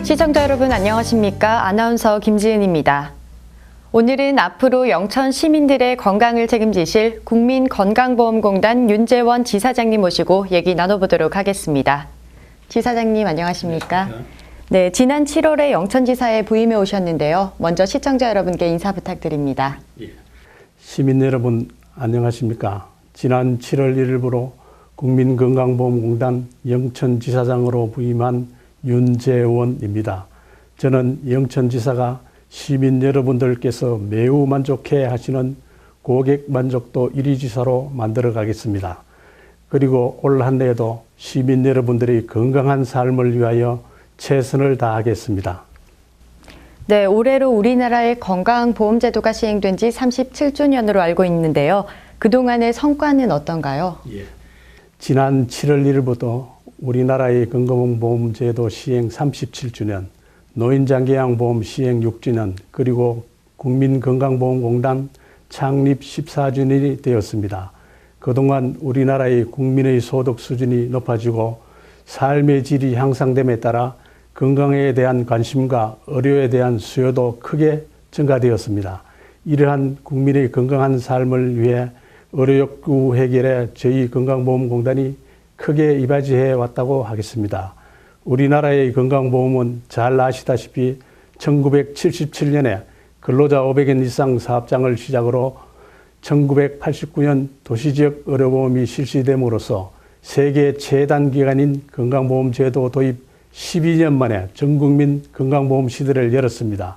시청자 여러분 안녕하십니까? 아나운서 김지은입니다. 오늘은 앞으로 영천 시민들의 건강을 책임지실 국민건강보험공단 윤재원 지사장님 모시고 얘기 나눠보도록 하겠습니다. 지사장님 안녕하십니까? 네, 지난 7월에 영천지사에 부임해 오셨는데요. 먼저 시청자 여러분께 인사 부탁드립니다. 시민 여러분 안녕하십니까? 지난 7월 1일부로 국민건강보험공단 영천지사장으로 부임한 윤재원입니다. 저는 영천지사가 시민 여러분들께서 매우 만족해 하시는 고객 만족도 1위 지사로 만들어 가겠습니다. 그리고 올 한 해에도 시민 여러분들의 건강한 삶을 위하여 최선을 다하겠습니다. 네, 올해로 우리나라의 건강보험제도가 시행된 지 37주년으로 알고 있는데요. 그동안의 성과는 어떤가요? 지난 7월 1일부터 우리나라의 건강보험제도 시행 37주년, 노인장기양보험 시행 6주년, 그리고 국민건강보험공단 창립 14주년이 되었습니다. 그동안 우리나라의 국민의 소득 수준이 높아지고 삶의 질이 향상됨에 따라 건강에 대한 관심과 의료에 대한 수요도 크게 증가되었습니다. 이러한 국민의 건강한 삶을 위해 의료욕구 해결에 저희 건강보험공단이 크게 이바지해 왔다고 하겠습니다. 우리나라의 건강보험은 잘 아시다시피 1977년에 근로자 500인 이상 사업장을 시작으로 1989년 도시지역 의료보험이 실시됨으로써 세계 최단 기간인 건강보험제도 도입 12년 만에 전국민 건강보험 시대를 열었습니다.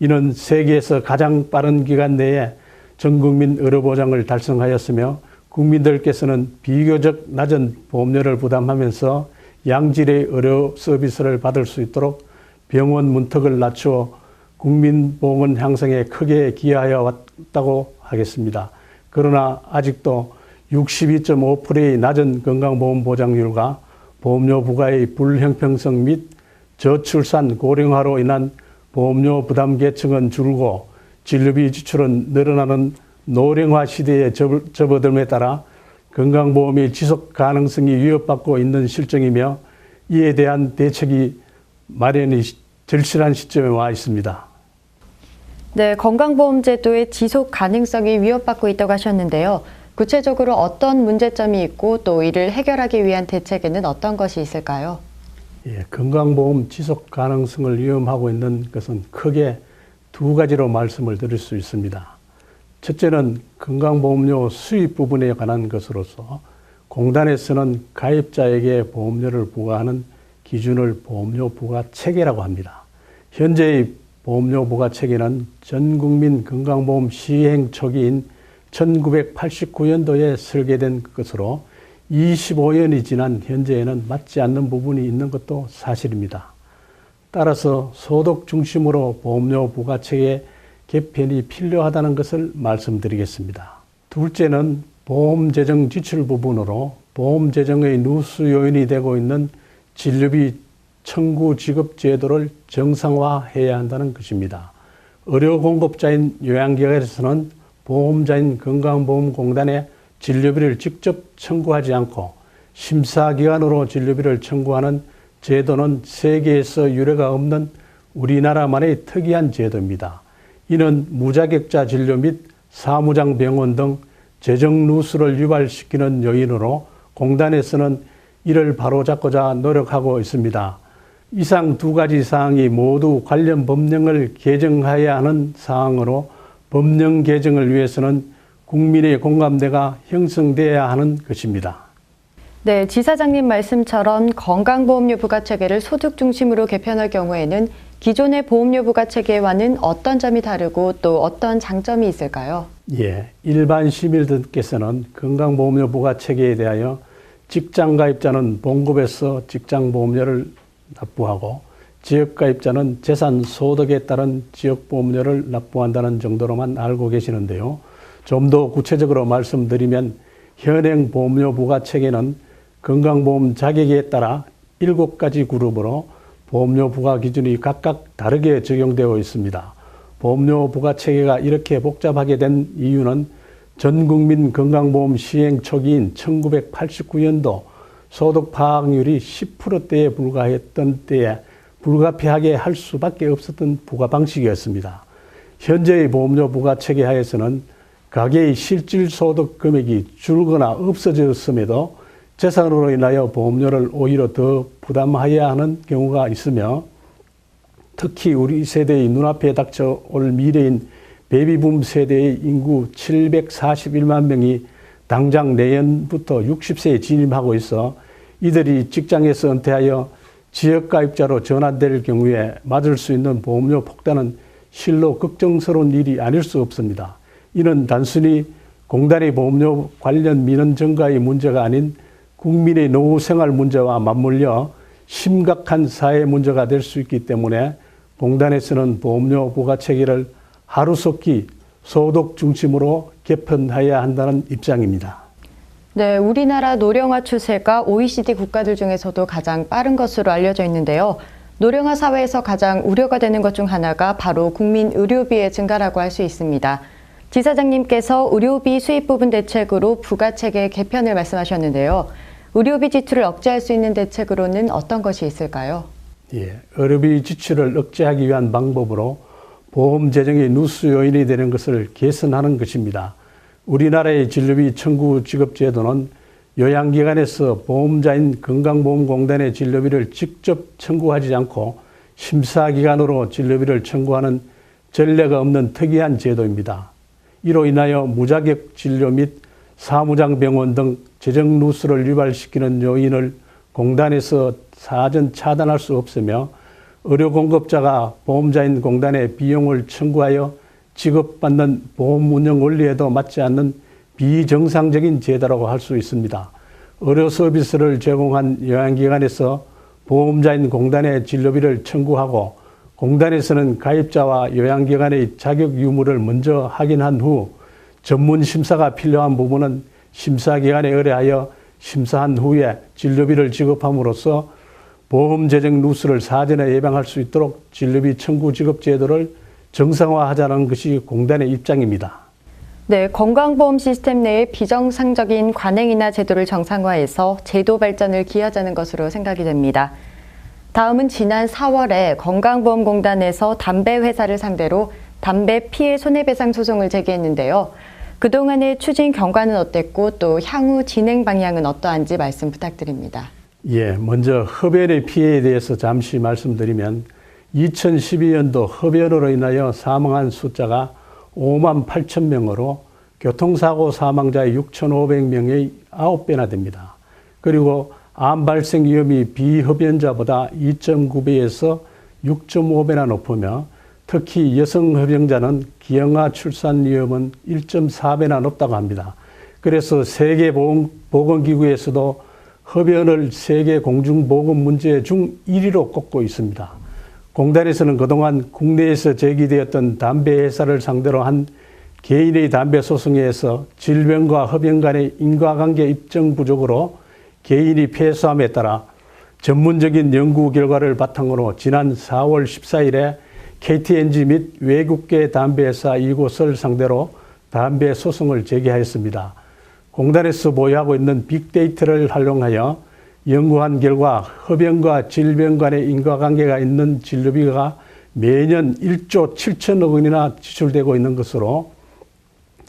이는 세계에서 가장 빠른 기간 내에 전국민 의료보장을 달성하였으며 국민들께서는 비교적 낮은 보험료를 부담하면서 양질의 의료 서비스를 받을 수 있도록 병원 문턱을 낮추어 국민보건 향상에 크게 기여하여 왔다고 하겠습니다. 그러나 아직도 62.5%의 낮은 건강보험 보장률과 보험료 부과의 불형평성 및 저출산 고령화로 인한 보험료 부담 계층은 줄고 진료비 지출은 늘어나는 노령화 시대에 접어들음에 따라 건강보험의 지속 가능성이 위협받고 있는 실정이며 이에 대한 대책이 마련이 절실한 시점에 와 있습니다. 네, 건강보험제도의 지속 가능성이 위협받고 있다고 하셨는데요. 구체적으로 어떤 문제점이 있고 또 이를 해결하기 위한 대책에는 어떤 것이 있을까요? 건강보험 지속 가능성을 위험하고 있는 것은 크게 두 가지로 말씀을 드릴 수 있습니다. 첫째는 건강보험료 수입 부분에 관한 것으로서 공단에서는 가입자에게 보험료를 부과하는 기준을 보험료 부과 체계라고 합니다. 현재의 보험료 부과 체계는 전국민 건강보험 시행 초기인 1989년도에 설계된 것으로 25년이 지난 현재에는 맞지 않는 부분이 있는 것도 사실입니다. 따라서 소득 중심으로 보험료 부과 체계 개편이 필요하다는 것을 말씀드리겠습니다. 둘째는 보험재정 지출 부분으로 보험재정의 누수 요인이 되고 있는 진료비 청구 지급 제도를 정상화해야 한다는 것입니다. 의료 공급자인 요양기관에서는 보험자인 건강보험공단에 진료비를 직접 청구하지 않고 심사기관으로 진료비를 청구하는 제도는 세계에서 유례가 없는 우리나라만의 특이한 제도입니다. 이는 무자격자 진료 및 사무장 병원 등 재정 누수를 유발시키는 요인으로 공단에서는 이를 바로잡고자 노력하고 있습니다. 이상 두 가지 사항이 모두 관련 법령을 개정해야 하는 사항으로 법령 개정을 위해서는 국민의 공감대가 형성돼야 하는 것입니다. 네, 지사장님 말씀처럼 건강보험료 부과체계를 소득 중심으로 개편할 경우에는 기존의 보험료 부과체계와는 어떤 점이 다르고 또 어떤 장점이 있을까요? 일반 시민들께서는 건강보험료 부과체계에 대하여 직장가입자는 봉급에서 직장보험료를 납부하고 지역가입자는 재산소득에 따른 지역보험료를 납부한다는 정도로만 알고 계시는데요. 좀 더 구체적으로 말씀드리면 현행 보험료 부과체계는 건강보험 자격에 따라 7가지 그룹으로 보험료 부과 기준이 각각 다르게 적용되어 있습니다. 보험료 부과 체계가 이렇게 복잡하게 된 이유는 전국민 건강보험 시행 초기인 1989년도 소득 파악률이 10%대에 불과했던 때에 불가피하게 할 수밖에 없었던 부과 방식이었습니다. 현재의 보험료 부과체계 하에서는 가계의 실질 소득 금액이 줄거나 없어졌음에도 재산으로 인하여 보험료를 오히려 더 부담해야 하는 경우가 있으며, 특히 우리 세대의 눈앞에 닥쳐올 미래인 베이비붐 세대의 인구 741만 명이 당장 내년부터 60세에 진입하고 있어 이들이 직장에서 은퇴하여 지역가입자로 전환될 경우에 맞을 수 있는 보험료 폭탄은 실로 걱정스러운 일이 아닐 수 없습니다. 이는 단순히 공단의 보험료 관련 민원 증가의 문제가 아닌 국민의 노후 생활 문제와 맞물려 심각한 사회 문제가 될 수 있기 때문에 공단에서는 보험료 부과 체계를 하루속히 소득 중심으로 개편해야 한다는 입장입니다. 네, 우리나라 노령화 추세가 OECD 국가들 중에서도 가장 빠른 것으로 알려져 있는데요. 노령화 사회에서 가장 우려가 되는 것 중 하나가 바로 국민 의료비의 증가라고 할 수 있습니다. 지사장님께서 의료비 수입 부분 대책으로 부가체계 개편을 말씀하셨는데요. 의료비 지출을 억제할 수 있는 대책으로는 어떤 것이 있을까요? 의료비 지출을 억제하기 위한 방법으로 보험 재정의 누수 요인이 되는 것을 개선하는 것입니다. 우리나라의 진료비 청구 지급 제도는 요양기관에서 보험자인 건강보험공단의 진료비를 직접 청구하지 않고 심사기관으로 진료비를 청구하는 전례가 없는 특이한 제도입니다. 이로 인하여 무자격 진료 및 사무장병원 등 재정 누수를 유발시키는 요인을 공단에서 사전 차단할 수 없으며, 의료 공급자가 보험자인 공단에 비용을 청구하여 지급받는 보험 운영 원리에도 맞지 않는 비정상적인 제도라고 할 수 있습니다. 의료 서비스를 제공한 요양기관에서 보험자인 공단에 진료비를 청구하고, 공단에서는 가입자와 요양기관의 자격 유무를 먼저 확인한 후 전문 심사가 필요한 부분은 심사기관에 의뢰하여 심사한 후에 진료비를 지급함으로써 보험 재정 누수를 사전에 예방할 수 있도록 진료비 청구 지급 제도를 정상화하자는 것이 공단의 입장입니다. 네, 건강보험 시스템 내의 비정상적인 관행이나 제도를 정상화해서 제도 발전을 기하자는 것으로 생각이 됩니다. 다음은 지난 4월에 건강보험공단에서 담배 회사를 상대로 담배 피해 손해배상 소송을 제기했는데요. 그동안의 추진 경과는 어땠고 또 향후 진행 방향은 어떠한지 말씀 부탁드립니다. 먼저 흡연의 피해에 대해서 잠시 말씀드리면 2012년도 흡연으로 인하여 사망한 숫자가 5만 8천 명으로 교통사고 사망자의 6,500명의 9배나 됩니다. 그리고 암 발생 위험이 비흡연자보다 2.9배에서 6.5배나 높으며, 특히 여성 흡연자는 기형아 출산 위험은 1.4배나 높다고 합니다. 그래서 세계보건기구에서도 흡연을 세계 공중보건 문제 중 1위로 꼽고 있습니다. 공단에서는 그동안 국내에서 제기되었던 담배 회사를 상대로 한 개인의 담배 소송에서 질병과 흡연 간의 인과관계 입증 부족으로 개인이 패소함에 따라 전문적인 연구 결과를 바탕으로 지난 4월 14일에 KTNG 및 외국계 담배회사 이곳을 상대로 담배 소송을 제기하였습니다. 공단에서 보유하고 있는 빅데이터를 활용하여 연구한 결과 흡연과 질병 간의 인과관계가 있는 진료비가 매년 1조 7천억 원이나 지출되고 있는 것으로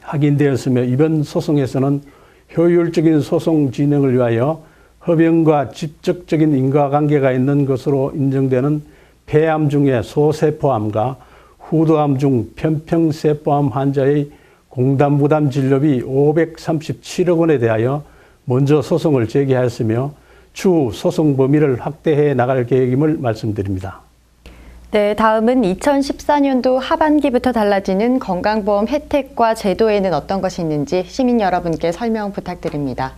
확인되었으며, 이번 소송에서는 효율적인 소송 진행을 위하여 흡연과 직접적인 인과관계가 있는 것으로 인정되는 폐암 중에 소세포암과 후두암 중 편평세포암 환자의 공단 부담 진료비 537억 원에 대하여 먼저 소송을 제기하였으며, 추후 소송 범위를 확대해 나갈 계획임을 말씀드립니다. 네, 다음은 2014년도 하반기부터 달라지는 건강보험 혜택과 제도에는 어떤 것이 있는지 시민 여러분께 설명 부탁드립니다.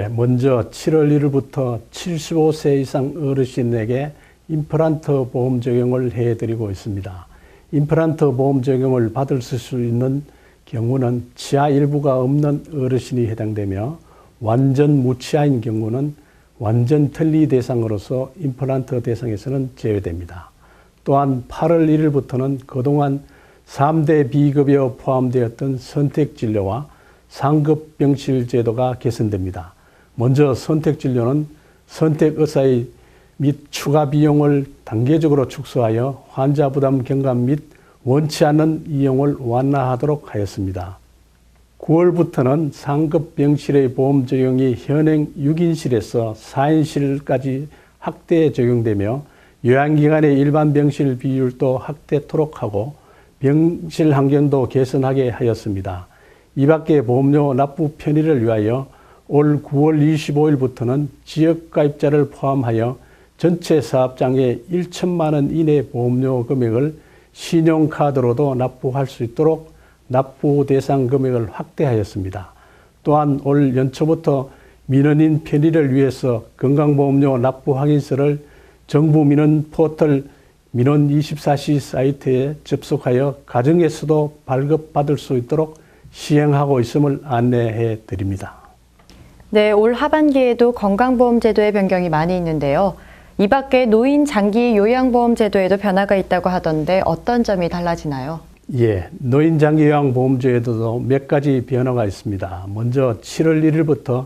먼저 7월 1일부터 75세 이상 어르신에게 임플란트 보험 적용을 해드리고 있습니다. 임플란트 보험 적용을 받을 수 있는 경우는 치아 일부가 없는 어르신이 해당되며, 완전 무치아인 경우는 완전 틀니 대상으로서 임플란트 대상에서는 제외됩니다. 또한 8월 1일부터는 그동안 3대 비급여 포함되었던 선택진료와 상급병실 제도가 개선됩니다. 먼저 선택진료는 선택의사의 및 추가 비용을 단계적으로 축소하여 환자 부담 경감 및 원치 않는 이용을 완화하도록 하였습니다. 9월부터는 상급 병실의 보험 적용이 현행 6인실에서 4인실까지 확대 적용되며 요양기관의 일반 병실 비율도 확대토록 하고 병실 환경도 개선하게 하였습니다. 이 밖에 보험료 납부 편의를 위하여 올 9월 25일부터는 지역가입자를 포함하여 전체 사업장의 1천만 원 이내 보험료 금액을 신용카드로도 납부할 수 있도록 납부 대상 금액을 확대하였습니다. 또한 올 연초부터 민원인 편의를 위해서 건강보험료 납부 확인서를 정부 민원 포털 민원 24시 사이트에 접속하여 가정에서도 발급받을 수 있도록 시행하고 있음을 안내해 드립니다. 네, 올 하반기에도 건강보험 제도의 변경이 많이 있는데요. 이 밖에 노인 장기 요양보험 제도에도 변화가 있다고 하던데 어떤 점이 달라지나요? 예, 노인 장기 요양보험제도도 몇 가지 변화가 있습니다. 먼저 7월 1일부터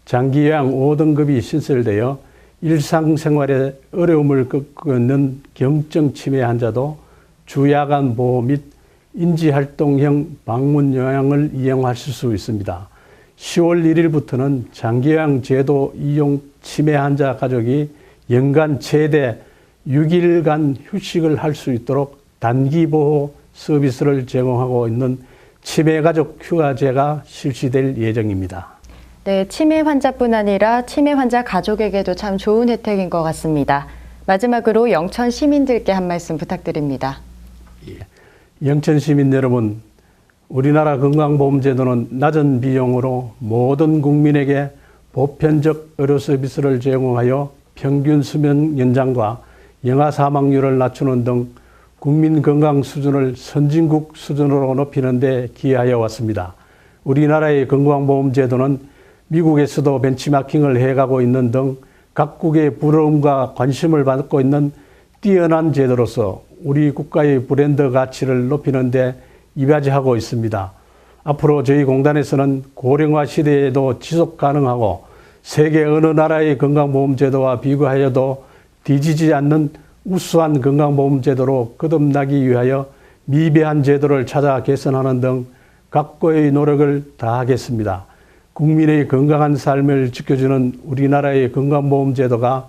장기 요양 5등급이 신설되어 일상생활에 어려움을 겪고 있는 경증 치매 환자도 주야간 보호 및 인지활동형 방문 요양을 이용하실 수 있습니다. 10월 1일부터는 장기요양 제도 이용 치매 환자 가족이 연간 최대 6일간 휴식을 할 수 있도록 단기보호 서비스를 제공하고 있는 치매가족 휴가제가 실시될 예정입니다. 네, 치매 환자뿐 아니라 치매 환자 가족에게도 참 좋은 혜택인 것 같습니다. 마지막으로 영천 시민들께 한 말씀 부탁드립니다. 영천 시민 여러분, 우리나라 건강보험제도는 낮은 비용으로 모든 국민에게 보편적 의료 서비스를 제공하여 평균 수명 연장과 영아 사망률을 낮추는 등 국민 건강 수준을 선진국 수준으로 높이는 데 기여하여 왔습니다. 우리나라의 건강보험제도는 미국에서도 벤치마킹을 해가고 있는 등 각국의 부러움과 관심을 받고 있는 뛰어난 제도로서 우리 국가의 브랜드 가치를 높이는 데 이바지하고 있습니다. 앞으로 저희 공단에서는 고령화 시대에도 지속 가능하고 세계 어느 나라의 건강보험제도와 비교하여도 뒤지지 않는 우수한 건강보험제도로 거듭나기 위하여 미비한 제도를 찾아 개선하는 등 각고의 노력을 다하겠습니다. 국민의 건강한 삶을 지켜주는 우리나라의 건강보험제도가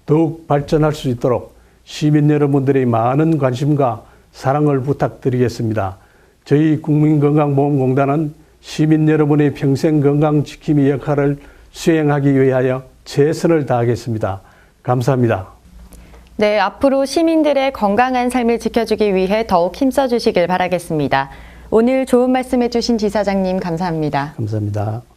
더욱 발전할 수 있도록 시민 여러분들의 많은 관심과 사랑을 부탁드리겠습니다. 저희 국민건강보험공단은 시민 여러분의 평생 건강 지킴이 역할을 수행하기 위하여 최선을 다하겠습니다. 감사합니다. 네, 앞으로 시민들의 건강한 삶을 지켜주기 위해 더욱 힘써 주시길 바라겠습니다. 오늘 좋은 말씀 해주신 지사장님 감사합니다. 감사합니다.